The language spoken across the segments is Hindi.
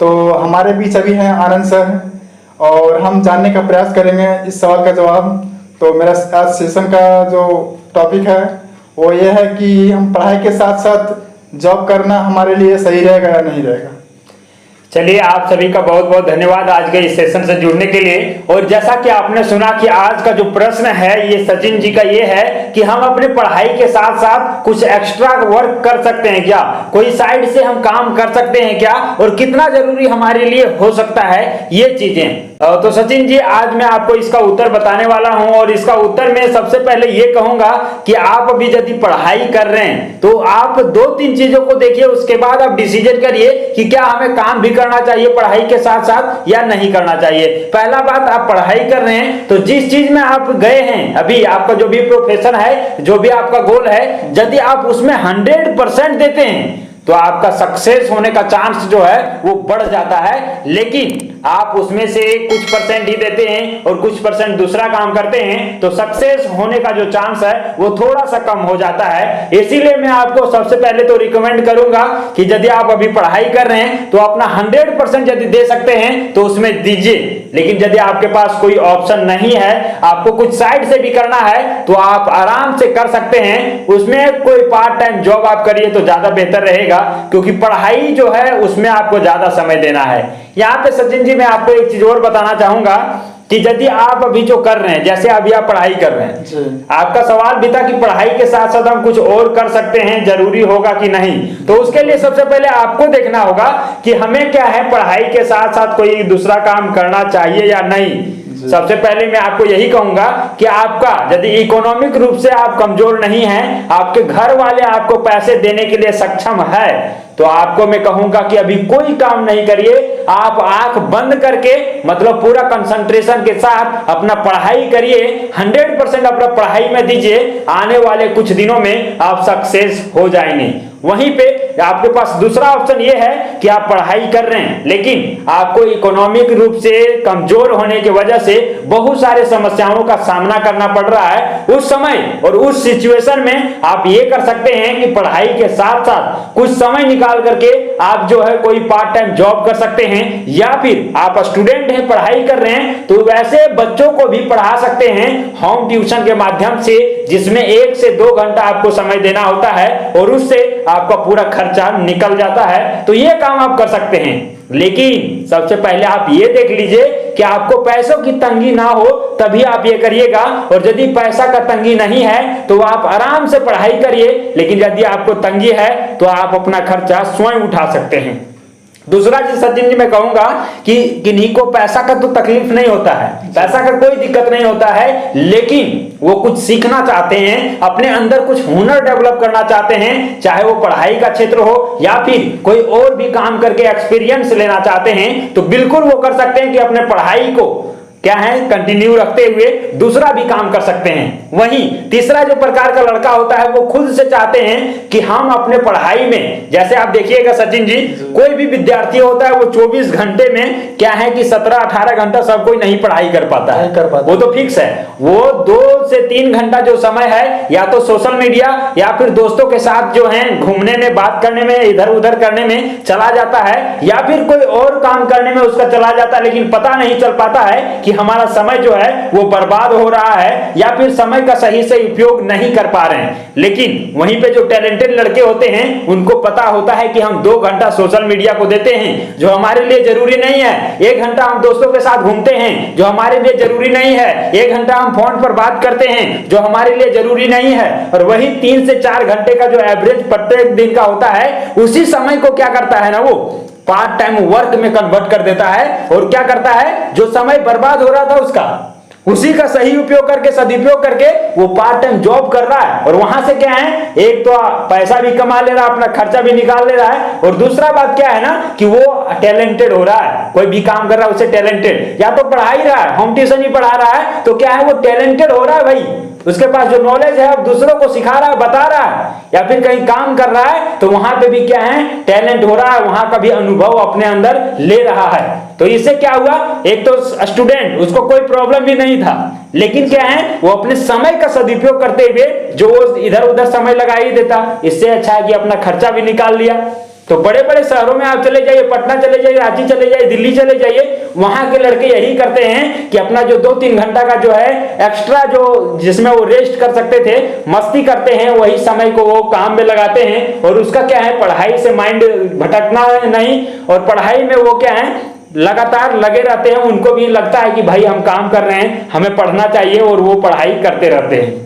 तो हमारे बीच अभी हैं आनंद सर, और हम जानने का प्रयास करेंगे इस सवाल का जवाब। तो मेरा आज सेशन का जो टॉपिक है वो ये है कि हम पढ़ाई के साथ साथ जॉब करना हमारे लिए सही रहेगा या नहीं रहेगा। चलिए, आप सभी का बहुत बहुत धन्यवाद आज के इस सेशन से जुड़ने के लिए। और जैसा कि आपने सुना कि आज का जो प्रश्न है ये सचिन जी का ये है कि हम अपने पढ़ाई के साथ साथ कुछ एक्स्ट्रा वर्क कर सकते हैं क्या, कोई साइड से हम काम कर सकते हैं क्या, और कितना जरूरी हमारे लिए हो सकता है ये चीजें। तो सचिन जी, आज मैं आपको इसका उत्तर बताने वाला हूं, और इसका उत्तर मैं सबसे पहले ये कहूंगा कि आप अभी यदि पढ़ाई कर रहे हैं तो आप 2-3 चीजों को देखिए, उसके बाद आप डिसीजन करिए कि क्या हमें काम भी करना चाहिए पढ़ाई के साथ साथ या नहीं करना चाहिए। पहला बात, आप पढ़ाई कर रहे हैं तो जिस चीज में आप गए हैं, अभी आपका जो भी प्रोफेशन है, जो भी आपका गोल है, यदि आप उसमें 100% देते हैं तो आपका सक्सेस होने का चांस जो है वो बढ़ जाता है। लेकिन आप उसमें से कुछ परसेंट ही देते हैं और कुछ परसेंट दूसरा काम करते हैं तो सक्सेस होने का जो चांस है वो थोड़ा सा कम हो जाता है। इसीलिए मैं आपको सबसे पहले तो रिकमेंड करूंगा कि यदि आप अभी पढ़ाई कर रहे हैं तो अपना 100% यदि दे सकते हैं तो उसमें दीजिए। लेकिन यदि आपके पास कोई ऑप्शन नहीं है, आपको कुछ साइड से भी करना है, तो आप आराम से कर सकते हैं। उसमें कोई पार्ट टाइम जॉब आप करिए तो ज्यादा बेहतर रहेगा, क्योंकि पढ़ाई जो है उसमें आपको ज्यादा समय देना है। यहाँ पे सचिन जी मैं आपको एक चीज और बताना चाहूंगा कि यदि आप अभी जो कर रहे हैं, जैसे अभी आप पढ़ाई कर रहे हैं, आपका सवाल भी था कि पढ़ाई के साथ साथ हम कुछ और कर सकते हैं, जरूरी होगा कि नहीं। तो उसके लिए सबसे पहले आपको देखना होगा कि हमें क्या है, पढ़ाई के साथ साथ कोई दूसरा काम करना चाहिए या नहीं। सबसे पहले मैं आपको यही कहूंगा कि आपका यदि इकोनॉमिक रूप से आप कमजोर नहीं हैं, आपके घर वाले आपको पैसे देने के लिए सक्षम है, तो आपको मैं कहूंगा कि अभी कोई काम नहीं करिए। आप आंख बंद करके, मतलब पूरा कंसंट्रेशन के साथ अपना पढ़ाई करिए, 100% अपना पढ़ाई में दीजिए। आने वाले कुछ दिनों में आप सक्सेस हो जाएंगे। वहीं पे आपके पास दूसरा ऑप्शन ये है कि आप पढ़ाई कर रहे हैं लेकिन आपको इकोनॉमिक रूप से कमजोर होने की वजह से बहुत सारे समस्याओं का सामना करना पड़ रहा है। उस समय और उस सिचुएशन में आप ये कर सकते हैं कि पढ़ाई के साथ साथ कुछ समय निकाल करके आप जो है कोई पार्ट टाइम जॉब कर सकते हैं, या फिर आप स्टूडेंट हैं, पढ़ाई कर रहे हैं तो वैसे बच्चों को भी पढ़ा सकते हैं होम ट्यूशन के माध्यम से, जिसमें 1 से 2 घंटा आपको समय देना होता है और उससे आपका पूरा खर्चा निकल जाता है। तो ये काम आप कर सकते हैं। लेकिन सबसे पहले आप ये देख लीजिए कि आपको पैसों की तंगी ना हो, तभी आप ये करिएगा। और यदि पैसा का तंगी नहीं है तो आप आराम से पढ़ाई करिए, लेकिन यदि आपको तंगी है तो आप अपना खर्चा स्वयं उठा सकते हैं। दूसरा चीज सचिन जी मैं कहूंगा कि किन्हीं को पैसा का तो तकलीफ नहीं होता है, पैसा का कोई दिक्कत नहीं होता है, लेकिन वो कुछ सीखना चाहते हैं, अपने अंदर कुछ हुनर डेवलप करना चाहते हैं, चाहे वो पढ़ाई का क्षेत्र हो या फिर कोई और भी काम करके एक्सपीरियंस लेना चाहते हैं, तो बिल्कुल वो कर सकते हैं कि अपने पढ़ाई को क्या है कंटिन्यू रखते हुए दूसरा भी काम कर सकते हैं। वहीं तीसरा जो प्रकार का लड़का होता है वो खुद से चाहते हैं कि हम अपने पढ़ाई में, जैसे आप देखिएगा सचिन जी, कोई भी विद्यार्थी होता है वो 24 घंटे में क्या है कि 17-18 घंटा सब कोई नहीं पढ़ाई कर पाता है, वो तो फिक्स है। वो 2 से 3 घंटा जो समय है या तो सोशल मीडिया या फिर दोस्तों के साथ जो है घूमने में, बात करने में, इधर उधर करने में चला जाता है, या फिर कोई और काम करने में उसका चला जाता है, लेकिन पता नहीं चल पाता है कि हमारा समय जो है वो बर्बाद हो रहा है या फिर समय का सही से उपयोग नहीं कर पा रहे हैं। लेकिन वहीं पे जो टैलेंटेड लड़के होते हैं उनको पता होता है कि हम 2 घंटा सोशल मीडिया को देते हैं जो हमारे लिए जरूरी नहीं है, 1 घंटा हम दोस्तों के साथ घूमते हैं जो हमारे लिए जरूरी नहीं है, 1 घंटा हम फोन पर बात करते हैं जो हमारे लिए जरूरी नहीं है, और वही 3 से 4 घंटे का जो एवरेज प्रत्येक दिन का होता है, उसी समय को क्या करता है ना, वो पार्ट टाइम वर्क में कन्वर्ट कर देता है। और क्या करता है, जो समय बर्बाद हो रहा था उसका, उसी का सही उपयोग करके, सदुपयोग करके वो पार्ट टाइम जॉब कर रहा है। और वहां से क्या है, एक तो पैसा भी कमा ले रहा है, अपना खर्चा भी निकाल ले रहा है, और दूसरा बात क्या है ना कि वो टैलेंटेड हो रहा है। कोई भी काम कर रहा है उसे टैलेंटेड, या तो पढ़ा ही रहा है, होम ट्यूशन ही पढ़ा रहा है, तो क्या है वो टैलेंटेड हो रहा है भाई, उसके पास जो नॉलेज है अब दूसरों को सिखा रहा है, बता रहा है, या फिर कहीं काम कर रहा है तो वहां पे भी क्या है टैलेंट हो रहा है, वहां का भी अनुभव अपने अंदर ले रहा है। तो इससे क्या हुआ, एक तो स्टूडेंट, उसको कोई प्रॉब्लम भी नहीं था, लेकिन क्या है वो अपने समय का सदुपयोग करते हुए जो इधर उधर समय लगा ही देता, इससे अच्छा है कि अपना खर्चा भी निकाल लिया। तो बड़े बड़े शहरों में आप चले जाइए, पटना चले जाइए, रांची चले जाइए, दिल्ली चले जाइए, वहां के लड़के यही करते हैं कि अपना जो 2-3 घंटा का जो है एक्स्ट्रा जो जिसमें वो रेस्ट कर सकते थे, मस्ती करते हैं, वही समय को वो काम में लगाते हैं। और उसका क्या है, पढ़ाई से माइंड भटकना नहीं, और पढ़ाई में वो क्या है लगातार लगे रहते हैं। उनको भी लगता है कि भाई हम काम कर रहे हैं, हमें पढ़ना चाहिए, और वो पढ़ाई करते रहते हैं।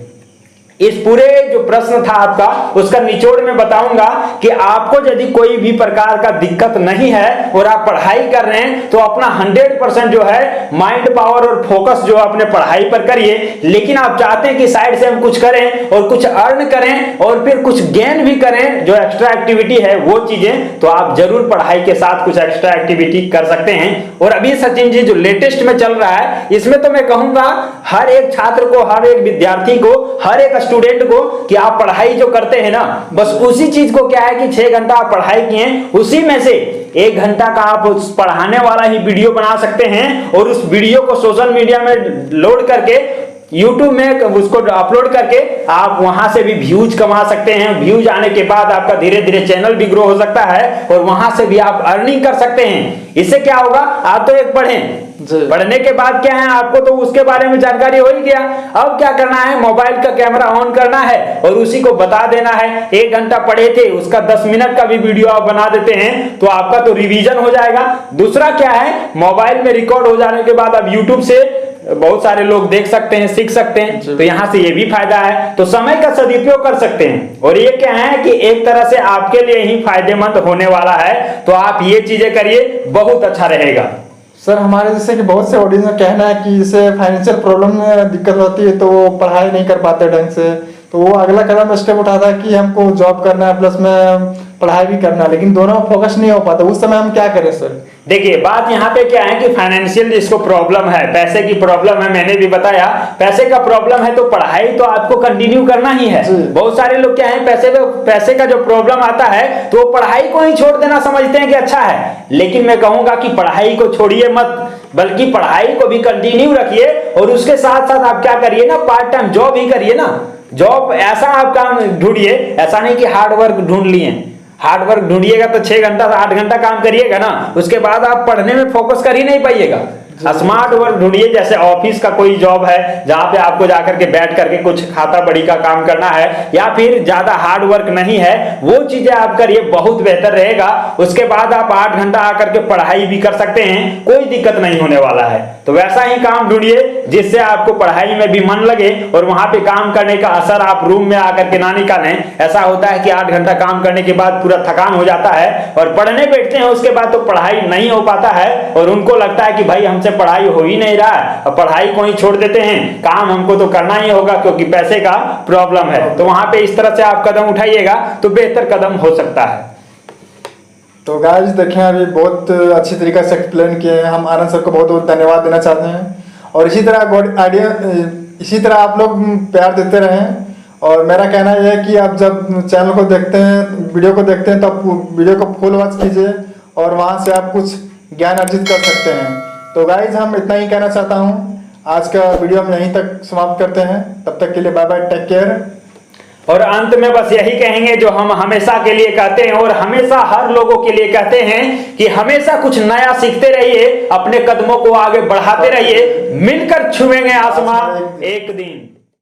इस पूरे जो प्रश्न था आपका, उसका निचोड़ में बताऊंगा कि आपको यदि कोई भी प्रकार का दिक्कत नहीं है और आप पढ़ाई कर रहे हैं तो अपना 100% जो है माइंड पावर और फोकस जो अपने पढ़ाई पर करिए। लेकिन आप चाहते हैं कि साइड से हम कुछ करें और कुछ अर्न करें और फिर कुछ गेन भी करें, जो एक्स्ट्रा एक्टिविटी है वो चीजें, तो आप जरूर पढ़ाई के साथ कुछ एक्स्ट्रा एक्टिविटी कर सकते हैं। और अभी सचिन जी जो लेटेस्ट में चल रहा है, इसमें तो मैं कहूंगा हर एक छात्र को, हर एक विद्यार्थी को, हर एक स्टूडेंट को कि आप पढ़ाई जो करते हैं ना, बस उसी चीज को क्या है कि 6 घंटा आप पढ़ाई किए, उसी में से 1 घंटा का आप उस पढ़ाने वाला ही वीडियो बना सकते हैं और उस वीडियो को सोशल मीडिया में लोड करके YouTube में उसको अपलोड करके आप वहां से भी व्यूज कमा सकते हैं। व्यूज आने के बाद आपका धीरे धीरे चैनल भी ग्रो हो सकता है और वहां से भी आप अर्निंग कर सकते हैं। इससे क्या होगा, आप तो एक पढ़ें, पढ़ने के बाद क्या है, आपको तो उसके बारे में जानकारी हो ही गया। अब क्या करना है, मोबाइल का कैमरा ऑन करना है और उसी को बता देना है। 1 घंटा पढ़े थे, उसका 10 मिनट का भी वीडियो आप बना देते हैं तो आपका तो रिवीजन हो जाएगा। दूसरा क्या है, मोबाइल में रिकॉर्ड हो जाने के बाद आप यूट्यूब से बहुत सारे लोग देख सकते हैं, सीख सकते हैं, तो यहां से ये भी फायदा है। तो समय का सदुपयोग कर सकते हैं और ये क्या है कि एक तरह से आपके लिए ही फायदेमंद होने वाला है। तो आप ये चीजें करिए, बहुत अच्छा रहेगा। सर हमारे जैसे कि बहुत से ऑडियंस का कहना है कि इसे फाइनेंशियल प्रॉब्लम में दिक्कत होती है तो वो पढ़ाई नहीं कर पाते ढंग से, तो वो अगला कदम स्टेप उठाता है कि हमको जॉब करना है प्लस में पढ़ाई भी करना है, लेकिन दोनों फोकस नहीं हो पाता। उस समय हम क्या करें सर? देखिए बात यहाँ पे क्या है कि फाइनेंशियल जिसको प्रॉब्लम है, पैसे की प्रॉब्लम है, मैंने भी बताया पैसे का प्रॉब्लम है तो पढ़ाई तो आपको कंटिन्यू करना ही है। बहुत सारे लोग क्या है, पैसे का जो प्रॉब्लम आता है तो पढ़ाई को ही छोड़ देना समझते हैं कि अच्छा है, लेकिन मैं कहूंगा कि पढ़ाई को छोड़िए मत, बल्कि पढ़ाई को भी कंटिन्यू रखिए और उसके साथ साथ आप क्या करिए ना, पार्ट टाइम जॉब ही करिए ना। जॉब ऐसा आप काम ढूंढिए, ऐसा नहीं कि हार्ड वर्क ढूंढ लिए। हार्ड वर्क ढूंढिएगा तो 6 घंटा 8 घंटा काम करिएगा ना, उसके बाद आप पढ़ने में फोकस कर ही नहीं पाइएगा। स्मार्ट वर्क ढूंढिए, जैसे ऑफिस का कोई जॉब है जहां पे आपको जाकर के बैठ करके कुछ खाता बड़ी का काम करना है, या फिर ज्यादा हार्ड वर्क नहीं है, वो चीजें आप करिए, बहुत बेहतर रहेगा। उसके बाद आप 8 घंटा आकर के पढ़ाई भी कर सकते हैं, कोई दिक्कत नहीं होने वाला है। तो वैसा ही काम ढूंढिए जिससे आपको पढ़ाई में भी मन लगे और वहां पे काम करने का असर आप रूम में आकर के ना निकालें। ऐसा होता है कि 8 घंटा काम करने के बाद पूरा थकान हो जाता है और पढ़ने बैठते हैं, उसके बाद तो पढ़ाई नहीं हो पाता है और उनको लगता है कि भाई हमसे पढ़ाई हो ही नहीं रहा है, और पढ़ाई को ही छोड़ देते हैं, काम हमको तो करना ही होगा क्योंकि पैसे का प्रॉब्लम है। तो वहां पे इस तरह से आप कदम उठाइएगा तो बेहतर कदम हो सकता है। तो गाइस देखें, अभी बहुत अच्छी तरीके से एक्सप्लेन किए हैं। हम आनंद सर को बहुत बहुत धन्यवाद देना चाहते हैं और इसी तरह आप लोग प्यार देते रहें। और मेरा कहना यह है कि आप जब चैनल को देखते हैं, वीडियो को देखते हैं, तो आप वीडियो को फुल वॉच कीजिए और वहां से आप कुछ ज्ञान अर्जित कर सकते हैं। तो गाइज हम इतना ही कहना चाहता हूँ, आज का वीडियो हम यहीं तक समाप्त करते हैं। तब तक के लिए बाय बाय, टेक केयर। और अंत में बस यही कहेंगे जो हम हमेशा के लिए कहते हैं और हमेशा हर लोगों के लिए कहते हैं कि हमेशा कुछ नया सीखते रहिए, अपने कदमों को आगे बढ़ाते रहिए, मिलकर छुएंगे आसमान एक दिन।